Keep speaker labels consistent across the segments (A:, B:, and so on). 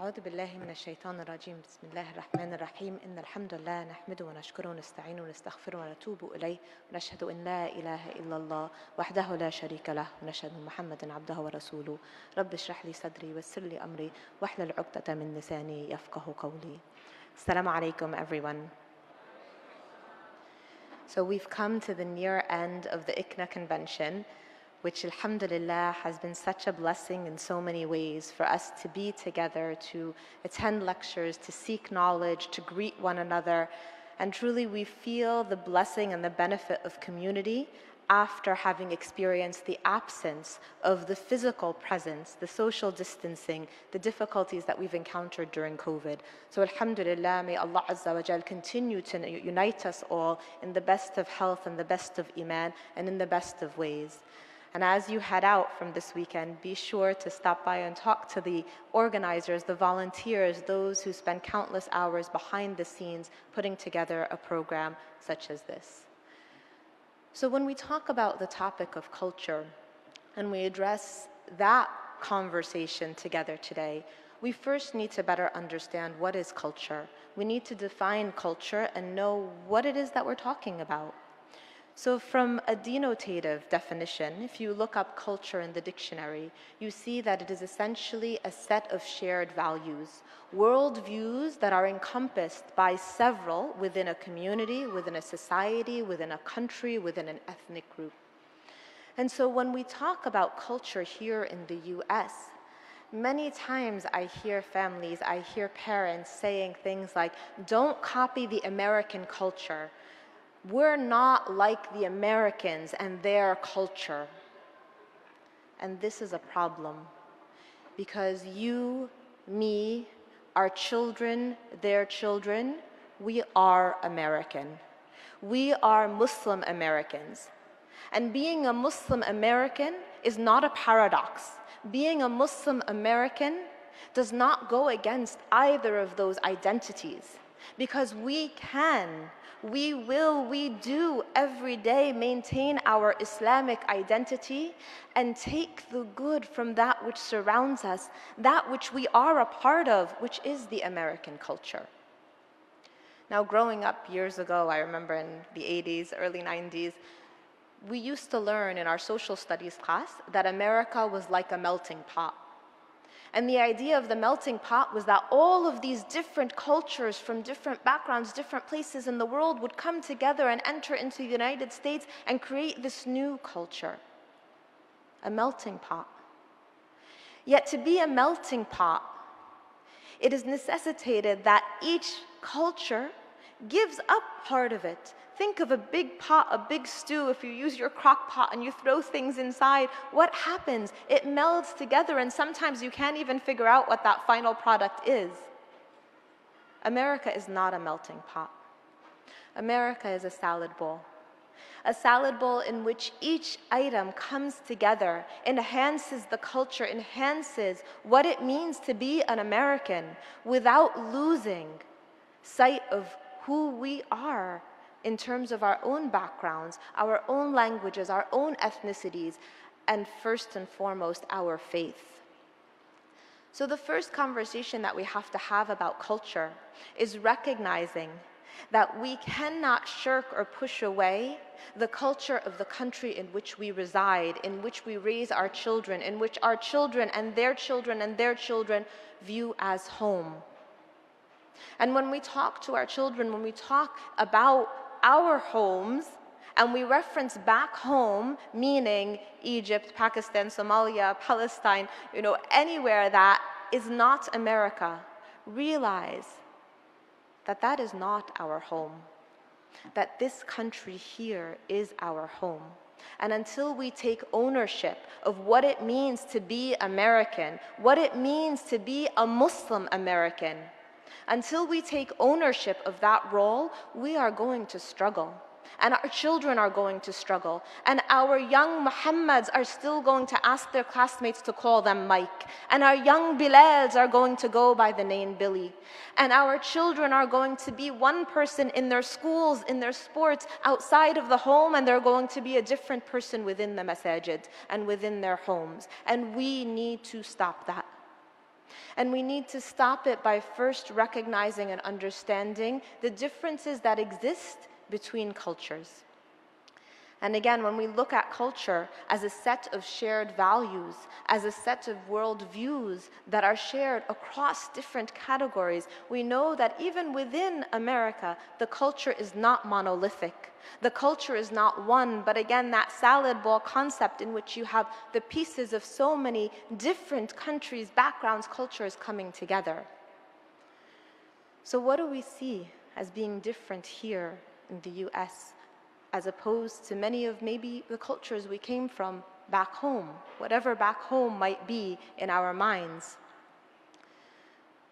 A: أعوذ بالله من الشيطان الرجيم بسم الله الرحمن الرحيم إن الحمد لله نحمده ونشكره ونستعينه ونستغفره ونتوب إليه ونشهد أن لا إله إلا الله وحده لا شريك له ونشهد أن محمدا عبده ورسوله رب اشرح لي صدري ويسر لي أمري واحلل عقدة من لساني يفقه قولي. Assalamu alaikum everyone. So we've come to the near end of the ICNA convention, which alhamdulillah has been such a blessing in so many ways for us to be together, to attend lectures, to seek knowledge, to greet one another. And truly we feel the blessing and the benefit of community after having experienced the absence of the physical presence, the social distancing, the difficulties that we've encountered during COVID. So alhamdulillah, may Allah Azza wa Jal continue to unite us all in the best of health and the best of iman and in the best of ways. And as you head out from this weekend, be sure to stop by and talk to the organizers, the volunteers, those who spend countless hours behind the scenes putting together a program such as this. So when we talk about the topic of culture and we address that conversation together today, we first need to better understand what is culture. We need to define culture and know what it is that we're talking about. So from a denotative definition, if you look up culture in the dictionary, you see that it is essentially a set of shared values, worldviews that are encompassed by several within a community, within a society, within a country, within an ethnic group. And so when we talk about culture here in the US, many times I hear families, I hear parents saying things like, don't copy the American culture. We're not like the Americans and their culture. And this is a problem because you, me, our children, their children, we are American. We are Muslim Americans. And being a Muslim American is not a paradox. Being a Muslim American does not go against either of those identities because we can, we will, we do every day maintain our Islamic identity and take the good from that which surrounds us, that which we are a part of, which is the American culture. Now, growing up years ago, I remember in the 80s, early 90s, we used to learn in our social studies class that America was like a melting pot. And the idea of the melting pot was that all of these different cultures from different backgrounds, different places in the world would come together and enter into the United States and create this new culture, a melting pot. Yet to be a melting pot, it is necessitated that each culture gives up part of it. Think of a big pot, a big stew. If you use your crock pot and you throw things inside, what happens? It melds together and sometimes you can't even figure out what that final product is. America is not a melting pot. America is a salad bowl. A salad bowl in which each item comes together, enhances the culture, enhances what it means to be an American without losing sight of who we are in terms of our own backgrounds, our own languages, our own ethnicities, and first and foremost, our faith. So the first conversation that we have to have about culture is recognizing that we cannot shirk or push away the culture of the country in which we reside, in which we raise our children, in which our children and their children and their children view as home. And when we talk to our children, when we talk about our homes, and we reference back home, meaning Egypt, Pakistan, Somalia, Palestine, anywhere that is not America, realize that that is not our home, that this country here is our home. And until we take ownership of what it means to be American, what it means to be a Muslim American, until we take ownership of that role, we are going to struggle. And our children are going to struggle. And our young Muhammads are still going to ask their classmates to call them Mike. And our young Bilals are going to go by the name Billy. And our children are going to be one person in their schools, in their sports, outside of the home, and they're going to be a different person within the masajid and within their homes. And we need to stop that. And we need to stop it by first recognizing and understanding the differences that exist between cultures. And again, when we look at culture as a set of shared values, as a set of worldviews that are shared across different categories, we know that even within America, the culture is not monolithic. The culture is not one, but again, that salad bowl concept in which you have the pieces of so many different countries, backgrounds, cultures coming together. So what do we see as being different here in the US, as opposed to many of maybe the cultures we came from back home, whatever back home might be in our minds?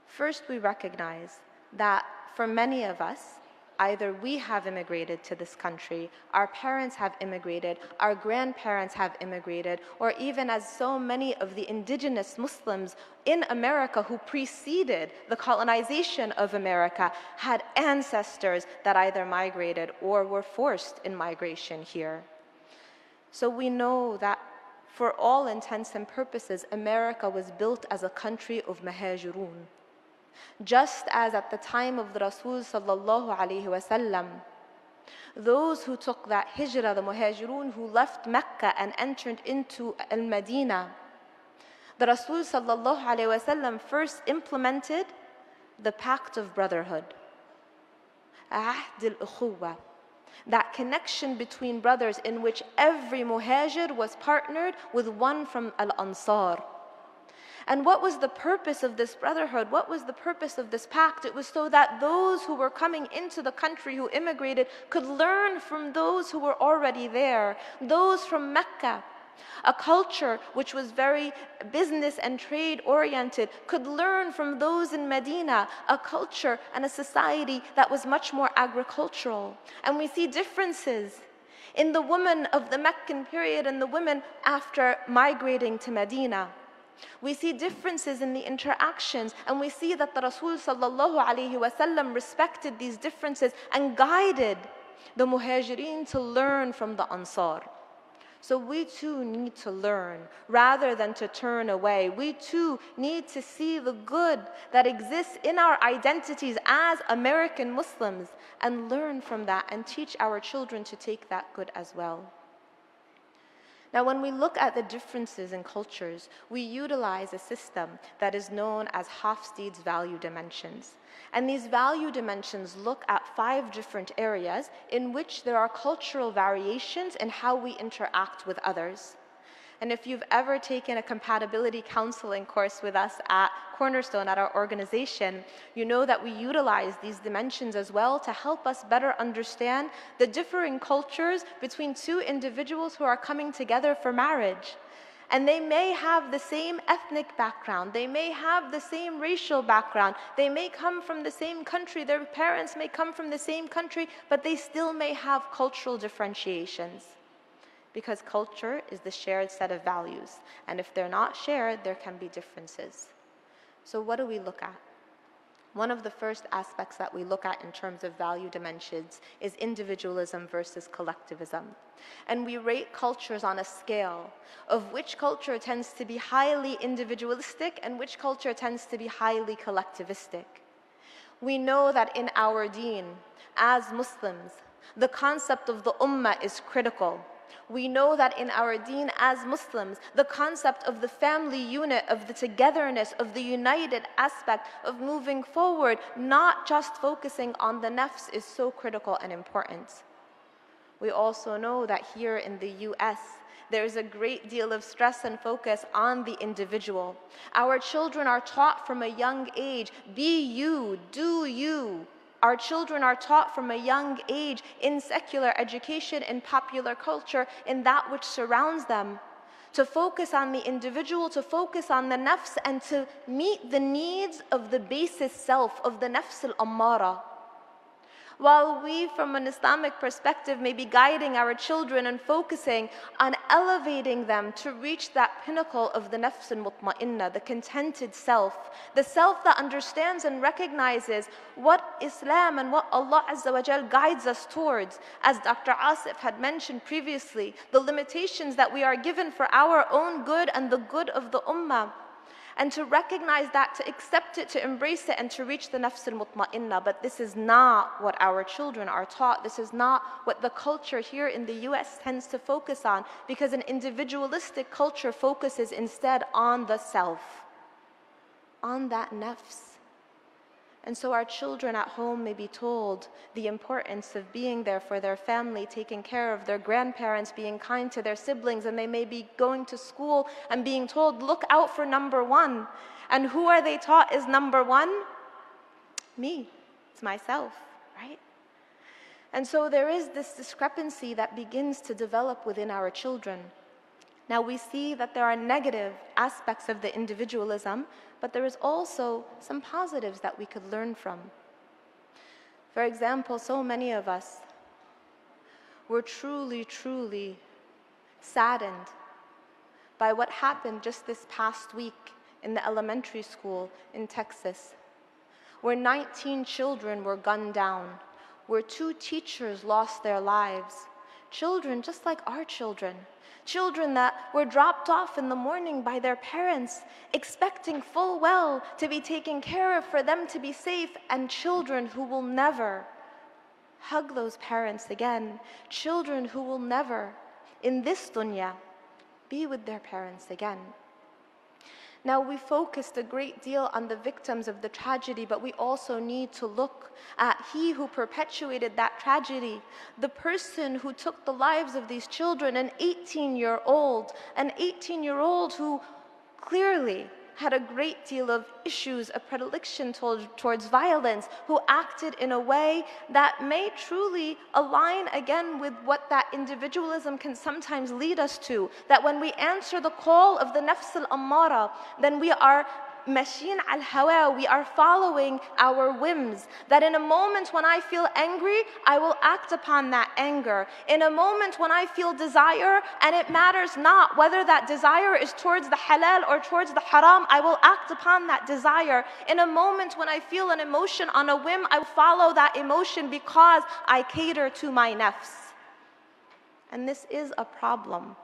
A: First, we recognize that for many of us, either we have immigrated to this country, our parents have immigrated, our grandparents have immigrated, or even as so many of the indigenous Muslims in America who preceded the colonization of America had ancestors that either migrated or were forced in migration here. So we know that for all intents and purposes, America was built as a country of muhajirun. Just as at the time of the Rasul sallallahu alaihi wasallam, those who took that hijrah, the muhajirun who left Mecca and entered into al-Madinah, the Rasul sallallahu alaihi wasallam first implemented the pact of brotherhood, ahd al-ukhuwa, that connection between brothers in which every muhajir was partnered with one from al-Ansar. And what was the purpose of this brotherhood? What was the purpose of this pact? It was so that those who were coming into the country, who immigrated, could learn from those who were already there, those from Mecca. A culture which was very business and trade oriented could learn from those in Medina, a culture and a society that was much more agricultural. And we see differences in the women of the Meccan period and the women after migrating to Medina. We see differences in the interactions, and we see that the Rasul sallallahu alaihi wasallam respected these differences and guided the muhajirin to learn from the Ansar. So we too need to learn rather than to turn away. We too need to see the good that exists in our identities as American Muslims and learn from that and teach our children to take that good as well. Now, when we look at the differences in cultures, we utilize a system that is known as Hofstede's value dimensions. And these value dimensions look at 5 different areas in which there are cultural variations in how we interact with others. And if you've ever taken a compatibility counseling course with us at Cornerstone, at our organization, you know that we utilize these dimensions as well to help us better understand the differing cultures between 2 individuals who are coming together for marriage. And they may have the same ethnic background, they may have the same racial background, they may come from the same country, their parents may come from the same country, but they still may have cultural differentiations. Because culture is the shared set of values. And if they're not shared, there can be differences. So what do we look at? One of the first aspects that we look at in terms of value dimensions is individualism versus collectivism. And we rate cultures on a scale of which culture tends to be highly individualistic and which culture tends to be highly collectivistic. We know that in our deen, as Muslims, the concept of the ummah is critical. We know that in our deen as Muslims, the concept of the family unit, of the togetherness, of the united aspect of moving forward, not just focusing on the nafs, is so critical and important. We also know that here in the US, there's a great deal of stress and focus on the individual. Our children are taught from a young age, be you, do you. Our children are taught from a young age in secular education, in popular culture, in that which surrounds them, to focus on the individual, to focus on the nafs, and to meet the needs of the basis self, of the nafs al-ammara. While we, from an Islamic perspective, may be guiding our children and focusing on elevating them to reach that pinnacle of the nafs al-mutma'inna, the contented self, the self that understands and recognizes what Islam and what Allah Azza wa Jal guides us towards. As Dr. Asif had mentioned previously, the limitations that we are given for our own good and the good of the ummah. And to recognize that, to accept it, to embrace it, and to reach the nafs al-mutma'inna. But this is not what our children are taught. This is not what the culture here in the US tends to focus on, because an individualistic culture focuses instead on the self, on that nafs. And so our children at home may be told the importance of being there for their family, taking care of their grandparents, being kind to their siblings, and they may be going to school and being told, look out for number one. And who are they taught is number one? Me. It's myself, right? And so there is this discrepancy that begins to develop within our children. Now we see that there are negative aspects of the individualism, but there is also some positives that we could learn from. For example, so many of us were truly, truly saddened by what happened just this past week in the elementary school in Texas, where 19 children were gunned down, where 2 teachers lost their lives. Children just like our children. Children that were dropped off in the morning by their parents, expecting full well to be taken care of, for them to be safe, and children who will never hug those parents again. Children who will never, in this dunya, be with their parents again. Now, we focused a great deal on the victims of the tragedy, but we also need to look at he who perpetuated that tragedy, the person who took the lives of these children, an 18-year-old who clearly had a great deal of issues, a predilection towards violence, who acted in a way that may truly align again with what that individualism can sometimes lead us to. That when we answer the call of the nafs al-ammara, then we are mashin al-hawa, we are following our whims. That in a moment when I feel angry, I will act upon that anger. In a moment when I feel desire, and it matters not whether that desire is towards the halal or towards the haram, I will act upon that desire. In a moment when I feel an emotion on a whim, I will follow that emotion because I cater to my nafs. And this is a problem.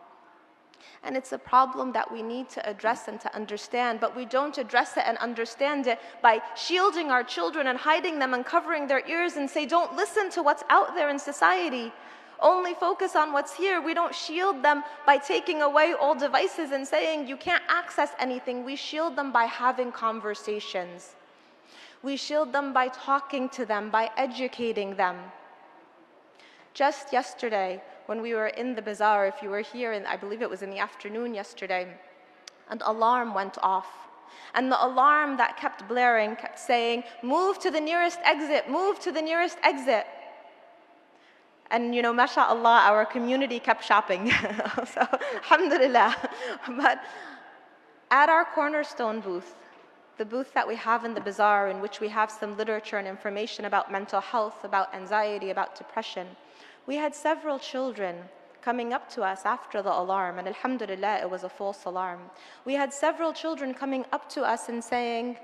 A: And it's a problem that we need to address and to understand, but we don't address it and understand it by shielding our children and hiding them and covering their ears and say, don't listen to what's out there in society. Only focus on what's here. We don't shield them by taking away all devices and saying you can't access anything. We shield them by having conversations. We shield them by talking to them, by educating them. Just yesterday, when we were in the bazaar, if you were here, and I believe it was in the afternoon yesterday, an alarm went off. And the alarm that kept blaring kept saying, move to the nearest exit, move to the nearest exit. And you know, mashallah, our community kept shopping. So, alhamdulillah. But at our cornerstone booth, the booth that we have in the bazaar, in which we have some literature and information about mental health, about anxiety, about depression, we had several children coming up to us after the alarm, and alhamdulillah, it was a false alarm. We had several children coming up to us and saying,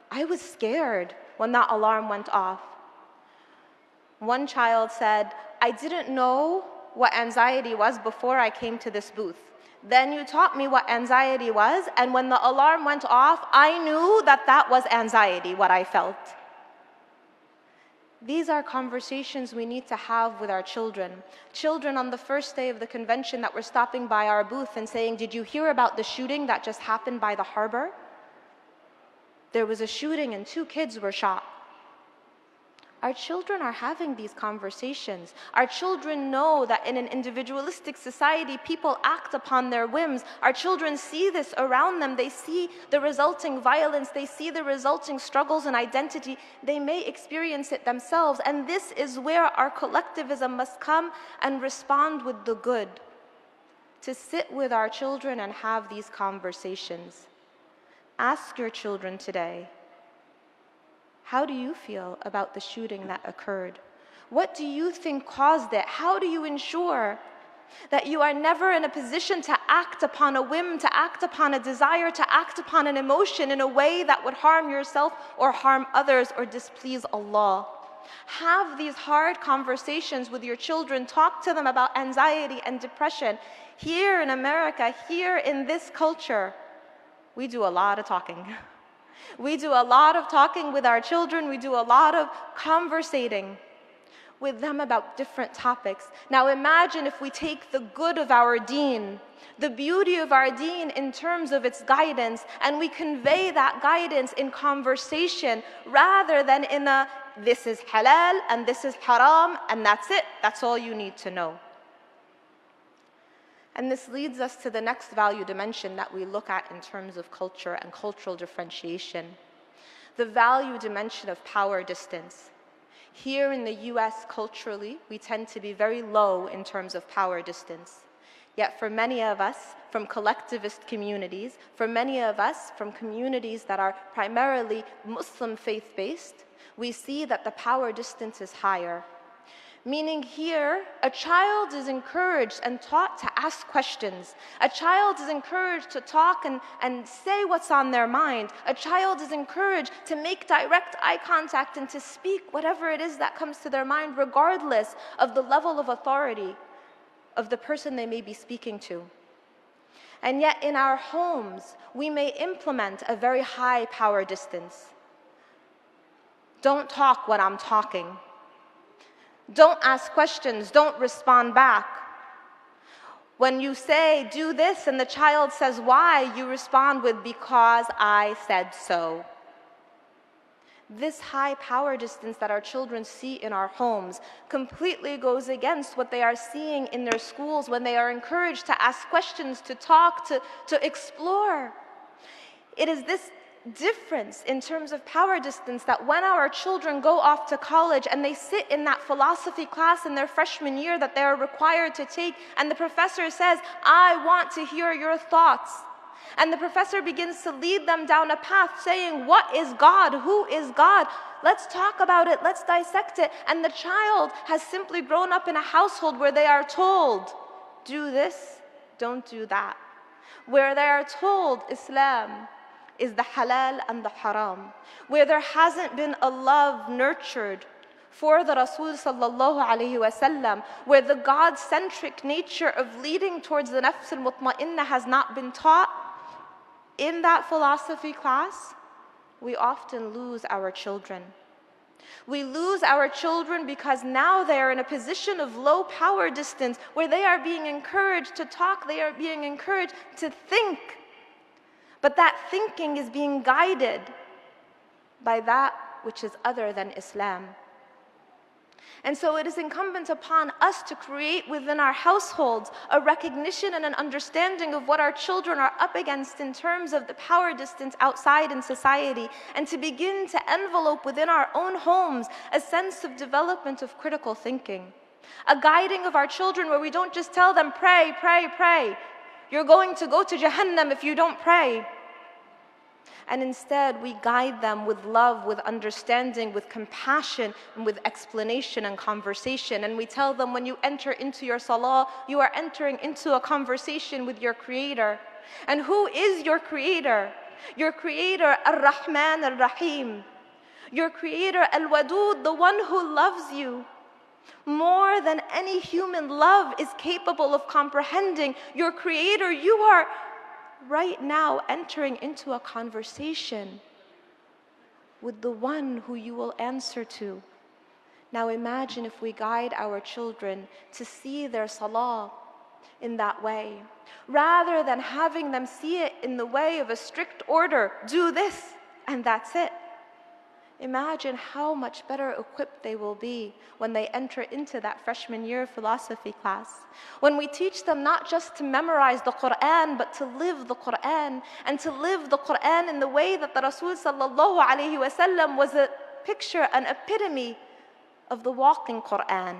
A: I was scared when that alarm went off. One child said, I didn't know what anxiety was before I came to this booth. Then you taught me what anxiety was, and when the alarm went off, I knew that that was anxiety, what I felt. These are conversations we need to have with our children. Children on the first day of the convention that were stopping by our booth and saying, did you hear about the shooting that just happened by the harbor? There was a shooting and 2 kids were shot. Our children are having these conversations. Our children know that in an individualistic society, people act upon their whims. Our children see this around them. They see the resulting violence. They see the resulting struggles and identity. They may experience it themselves. And this is where our collectivism must come and respond with the good. To sit with our children and have these conversations. Ask your children today, how do you feel about the shooting that occurred? What do you think caused it? How do you ensure that you are never in a position to act upon a whim, to act upon a desire, to act upon an emotion in a way that would harm yourself or harm others or displease Allah? Have these hard conversations with your children. Talk to them about anxiety and depression. Here in America, here in this culture, We do a lot of talking. We do a lot of talking with our children. We do a lot of conversating with them about different topics. Now imagine if we take the good of our deen, the beauty of our deen in terms of its guidance, and we convey that guidance in conversation rather than in a, this is halal and this is haram and that's it, that's all you need to know. And this leads us to the next value dimension that we look at in terms of culture and cultural differentiation, the value dimension of power distance. Here in the US, culturally, we tend to be very low in terms of power distance. Yet for many of us from collectivist communities, for many of us from communities that are primarily Muslim faith-based, we see that the power distance is higher. Meaning here, a child is encouraged and taught to ask questions. A child is encouraged to talk and say what's on their mind. A child is encouraged to make direct eye contact and to speak whatever it is that comes to their mind, regardless of the level of authority of the person they may be speaking to. And yet in our homes, we may implement a very high power distance. Don't talk when I'm talking. Don't ask questions, don't respond back. When you say, do this, and the child says why, you respond with, because I said so. This high power distance that our children see in our homes completely goes against what they are seeing in their schools when they are encouraged to ask questions, to talk, to explore. It is this difference in terms of power distance that when our children go off to college and they sit in that philosophy class in their freshman year that they are required to take, and the professor says, I want to hear your thoughts. And the professor begins to lead them down a path saying, what is God? Who is God? Let's talk about it. Let's dissect it. And the child has simply grown up in a household where they are told, do this, don't do that. Where they are told Islam is the halal and the haram, where there hasn't been a love nurtured for the Rasul sallallahu alayhi wasallam, where the God-centric nature of leading towards the nafs al-mutma'inna has not been taught. In that philosophy class, we often lose our children. We lose our children because now they are in a position of low power distance where they are being encouraged to talk, they are being encouraged to think. But that thinking is being guided by that which is other than Islam. And so it is incumbent upon us to create within our households a recognition and an understanding of what our children are up against in terms of the power distance outside in society, and to begin to envelope within our own homes a sense of development of critical thinking. A guiding of our children where we don't just tell them, pray, pray, pray. You're going to go to Jahannam if you don't pray. And instead, we guide them with love, with understanding, with compassion, and with explanation and conversation. And we tell them, when you enter into your salah, you are entering into a conversation with your Creator. And who is your Creator? Your Creator, Ar-Rahman Ar-Rahim. Your Creator, Al-Wadud, the one who loves you more than any human love is capable of comprehending. Your Creator, you are right now entering into a conversation with the one who you will answer to. Now imagine if we guide our children to see their salah in that way, rather than having them see it in the way of a strict order, do this and that's it. Imagine how much better equipped they will be when they enter into that freshman year philosophy class. When we teach them not just to memorize the Quran, but to live the Quran, and to live the Quran in the way that the Rasul sallallahu alayhi wasallam was a picture, an epitome of the walking Quran.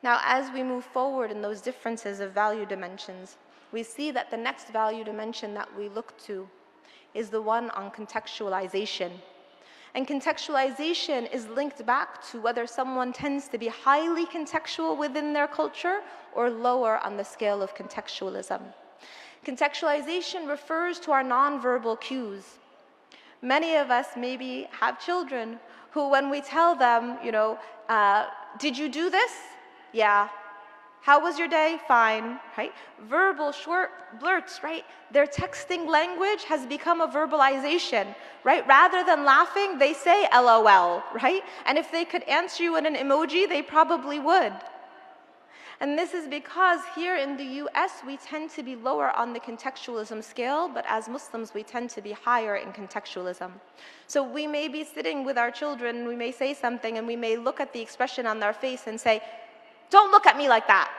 A: Now, as we move forward in those differences of value dimensions, we see that the next value dimension that we look to is the one on contextualization. And contextualization is linked back to whether someone tends to be highly contextual within their culture or lower on the scale of contextualism. Contextualization refers to our nonverbal cues. Many of us maybe have children who, when we tell them, did you do this? Yeah. How was your day? Fine, right? Verbal short blurts, right? Their texting language has become a verbalization, right? Rather than laughing, they say LOL, right? And if they could answer you in an emoji, they probably would. And this is because here in the US, we tend to be lower on the contextualism scale, but as Muslims, we tend to be higher in contextualism. So we may be sitting with our children, we may say something, and we may look at the expression on their face and say, "Don't look at me like that."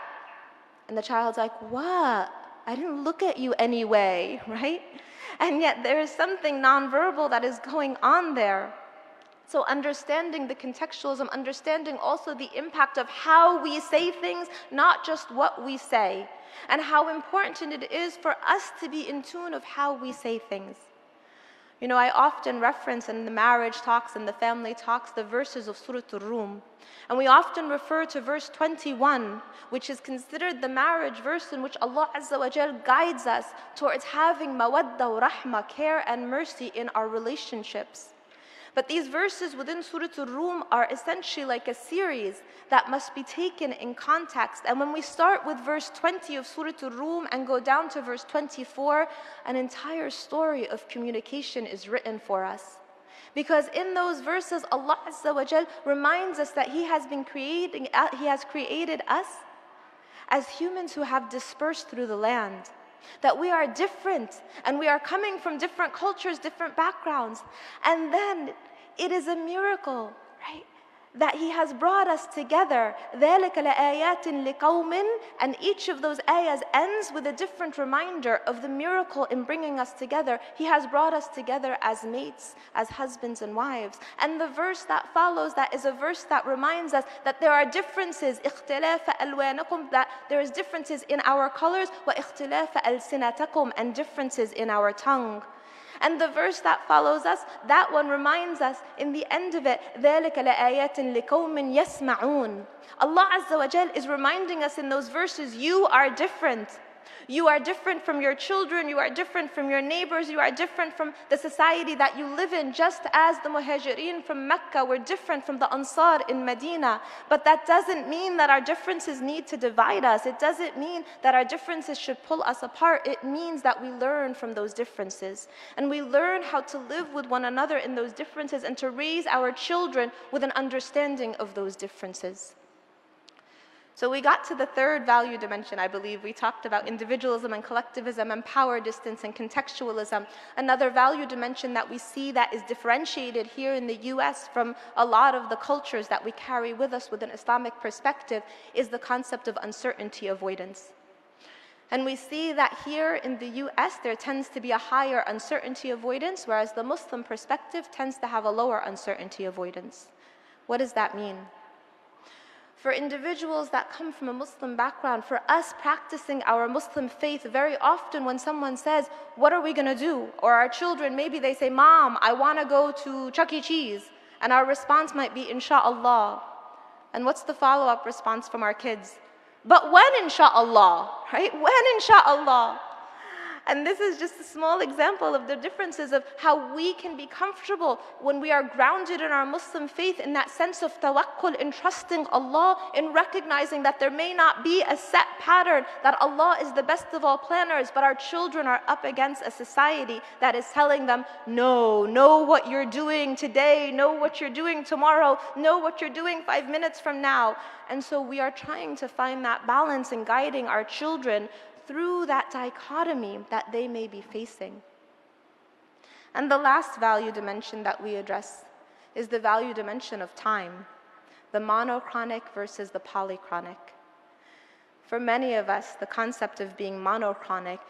A: And the child's like, "What? I didn't look at you anyway," right? And yet there is something nonverbal that is going on there. So understanding the contextualism, understanding also the impact of how we say things, not just what we say, and how important it is for us to be in tune of how we say things. You know, I often reference in the marriage talks and the family talks the verses of Surah Ar-Rum. And we often refer to verse 21, which is considered the marriage verse in which Allah Azza wa Jal guides us towards having mawadda wa rahma, care and mercy in our relationships. But these verses within Surah Ar-Rum are essentially like a series that must be taken in context. And when we start with verse 20 of Surah Ar-Rum and go down to verse 24, an entire story of communication is written for us. Because in those verses, Allah Azza wa Jal reminds us that He has created us as humans who have dispersed through the land. That we are different, and we are coming from different cultures, different backgrounds. And then it is a miracle, right? That He has brought us together. ذَلِكَ لَآيَاتٍ لِقَوْمٍ. And each of those ayahs ends with a different reminder of the miracle in bringing us together. He has brought us together as mates, as husbands and wives. And the verse that follows that is a verse that reminds us that there are differences, اختلاف ألوانكم, that there is differences in our colors, وَاخْتِلَافَ أَلْسِنَتَكُمْ, and differences in our tongue. And the verse that follows us, that one reminds us in the end of it, ذَلِكَ لَآيَاتٍ لِقَوْمٍ يَسْمَعُونَ. Allah Azza wa Jal is reminding us in those verses, you are different. You are different from your children, you are different from your neighbors, you are different from the society that you live in, just as the Muhajirin from Mecca were different from the Ansar in Medina. But that doesn't mean that our differences need to divide us. It doesn't mean that our differences should pull us apart. It means that we learn from those differences. And we learn how to live with one another in those differences and to raise our children with an understanding of those differences. So we got to the third value dimension, I believe. We talked about individualism and collectivism and power distance and contextualism. Another value dimension that we see that is differentiated here in the US from a lot of the cultures that we carry with us with an Islamic perspective is the concept of uncertainty avoidance. And we see that here in the US there tends to be a higher uncertainty avoidance, whereas the Muslim perspective tends to have a lower uncertainty avoidance. What does that mean? For individuals that come from a Muslim background, for us practicing our Muslim faith, very often when someone says, "What are we going to do?" Or our children, maybe they say, "Mom, I want to go to Chuck E. Cheese." And our response might be, "Insha'Allah." And what's the follow-up response from our kids? "But when, Insha'Allah?" Right? When, Insha'Allah? And this is just a small example of the differences of how we can be comfortable when we are grounded in our Muslim faith, in that sense of tawakkul, in trusting Allah, in recognizing that there may not be a set pattern, that Allah is the best of all planners, but our children are up against a society that is telling them, no, know what you're doing today, know what you're doing tomorrow, know what you're doing 5 minutes from now. And so we are trying to find that balance in guiding our children through that dichotomy that they may be facing. And the last value dimension that we address is the value dimension of time, the monochronic versus the polychronic. For many of us, the concept of being monochronic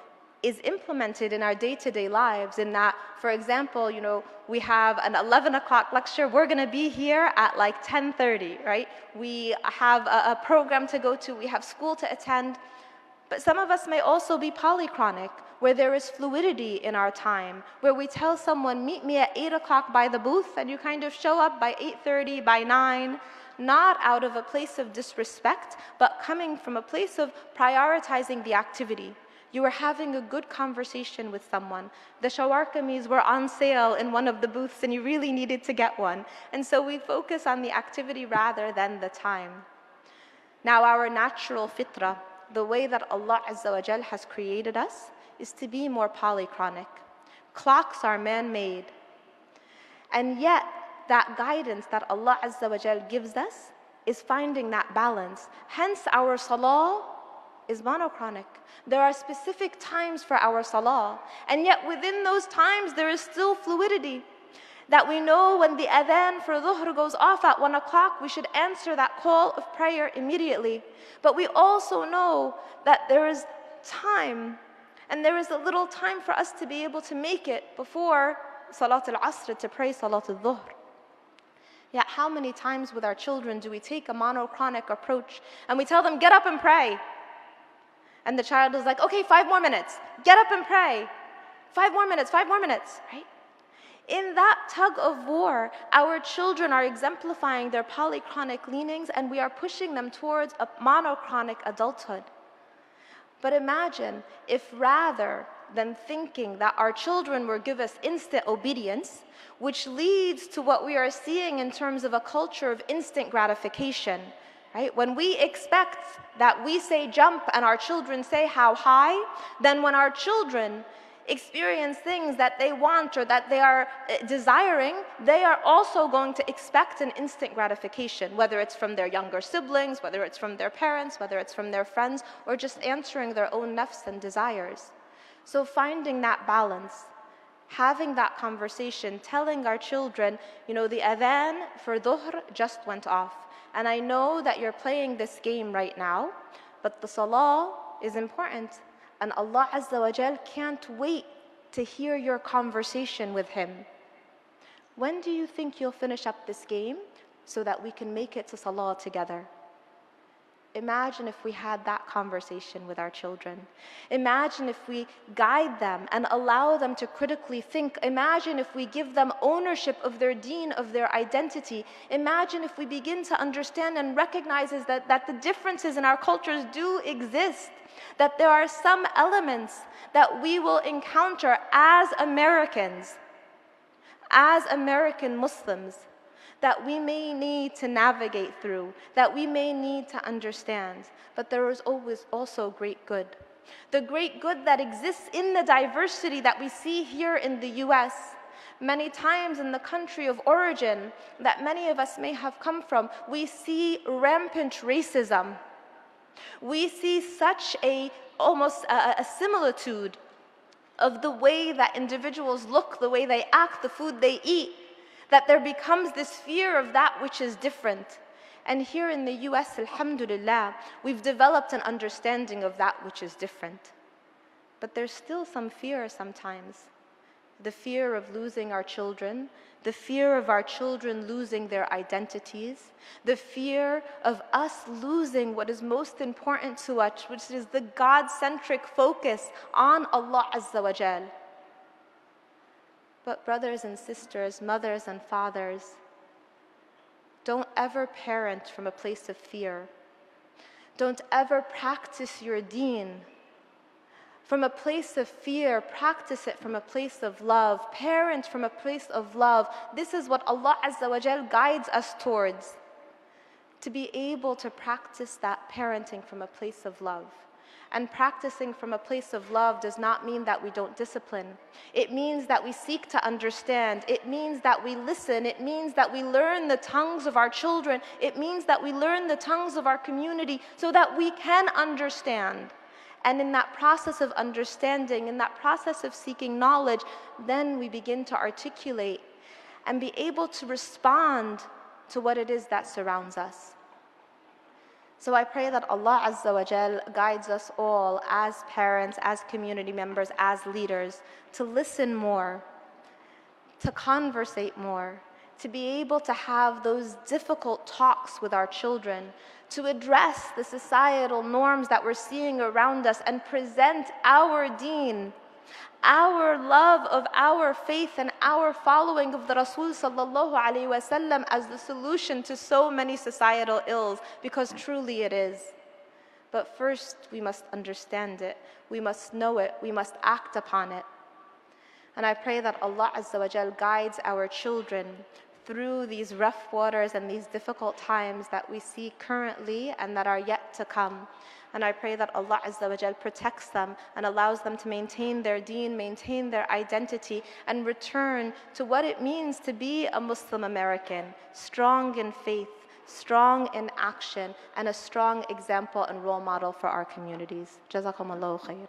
A: is implemented in our day-to-day lives in that, for example, we have an 11 o'clock lecture, we're going to be here at like 10:30, right? We have a program to go to, we have school to attend. But some of us may also be polychronic, where there is fluidity in our time, where we tell someone, meet me at 8 o'clock by the booth, and you kind of show up by 8:30, by 9, not out of a place of disrespect, but coming from a place of prioritizing the activity. You were having a good conversation with someone. The shawarkamis were on sale in one of the booths, and you really needed to get one. And so we focus on the activity rather than the time. Now our natural fitrah, the way that Allah Azza wa Jal has created us, is to be more polychronic. Clocks are man-made. And yet, that guidance that Allah Azza wa Jal gives us is finding that balance. Hence, our salah is monochronic. There are specific times for our salah, and yet within those times there is still fluidity. That we know when the adhan for dhuhr goes off at 1 o'clock, we should answer that call of prayer immediately. But we also know that there is time, and there is a little time for us to be able to make it before Salat al-Asr, to pray Salat al-Dhuhr. Yet how many times with our children do we take a monochronic approach and we tell them, get up and pray? And the child is like, okay, 5 more minutes. Get up and pray. 5 more minutes, 5 more minutes, right? In that tug of war, our children are exemplifying their polychronic leanings, and we are pushing them towards a monochronic adulthood. But imagine if rather than thinking that our children will give us instant obedience, which leads to what we are seeing in terms of a culture of instant gratification, right? When we expect that we say jump and our children say how high, then when our children experience things that they want or that they are desiring, they are also going to expect an instant gratification, whether it's from their younger siblings, whether it's from their parents, whether it's from their friends, or just answering their own nafs and desires. So finding that balance, having that conversation, telling our children, you know, the adhan for dhuhr just went off, and I know that you're playing this game right now, but the salah is important. And Allah Azza wa Jal can't wait to hear your conversation with Him. When do you think you'll finish up this game so that we can make it to salah together? Imagine if we had that conversation with our children. Imagine if we guide them and allow them to critically think. Imagine if we give them ownership of their deen, of their identity. Imagine if we begin to understand and recognize that the differences in our cultures do exist. That there are some elements that we will encounter as Americans, as American Muslims, that we may need to navigate through, that we may need to understand. But there is always also great good. The great good that exists in the diversity that we see here in the US, many times in the country of origin that many of us may have come from, we see rampant racism. We see such almost a similitude of the way that individuals look, the way they act, the food they eat, that there becomes this fear of that which is different. And here in the US, alhamdulillah, we've developed an understanding of that which is different. But there's still some fear sometimes. The fear of losing our children, the fear of our children losing their identities, the fear of us losing what is most important to us, which is the God-centric focus on Allah Azza wa Jal. But brothers and sisters, mothers and fathers, don't ever parent from a place of fear. Don't ever practice your deen from a place of fear. Practice it from a place of love. Parent from a place of love. This is what Allah Azza wa Jal guides us towards. To be able to practice that parenting from a place of love. And practicing from a place of love does not mean that we don't discipline. It means that we seek to understand. It means that we listen. It means that we learn the tongues of our children. It means that we learn the tongues of our community so that we can understand. And in that process of understanding, in that process of seeking knowledge, then we begin to articulate and be able to respond to what it is that surrounds us. So I pray that Allah Azza wa Jal guides us all as parents, as community members, as leaders, to listen more, to conversate more, to be able to have those difficult talks with our children, to address the societal norms that we're seeing around us and present our deen, our love of our faith and our following of the Rasul sallallahu alaihi wasallam as the solution to so many societal ills, because truly it is. But first we must understand it, we must know it, we must act upon it. And I pray that Allah Azza wa Jal guides our children through these rough waters and these difficult times that we see currently and that are yet to come. And I pray that Allah Azza wa Jal protects them and allows them to maintain their deen, maintain their identity, and return to what it means to be a Muslim American, strong in faith, strong in action, and a strong example and role model for our communities. Jazakum Allahu khair.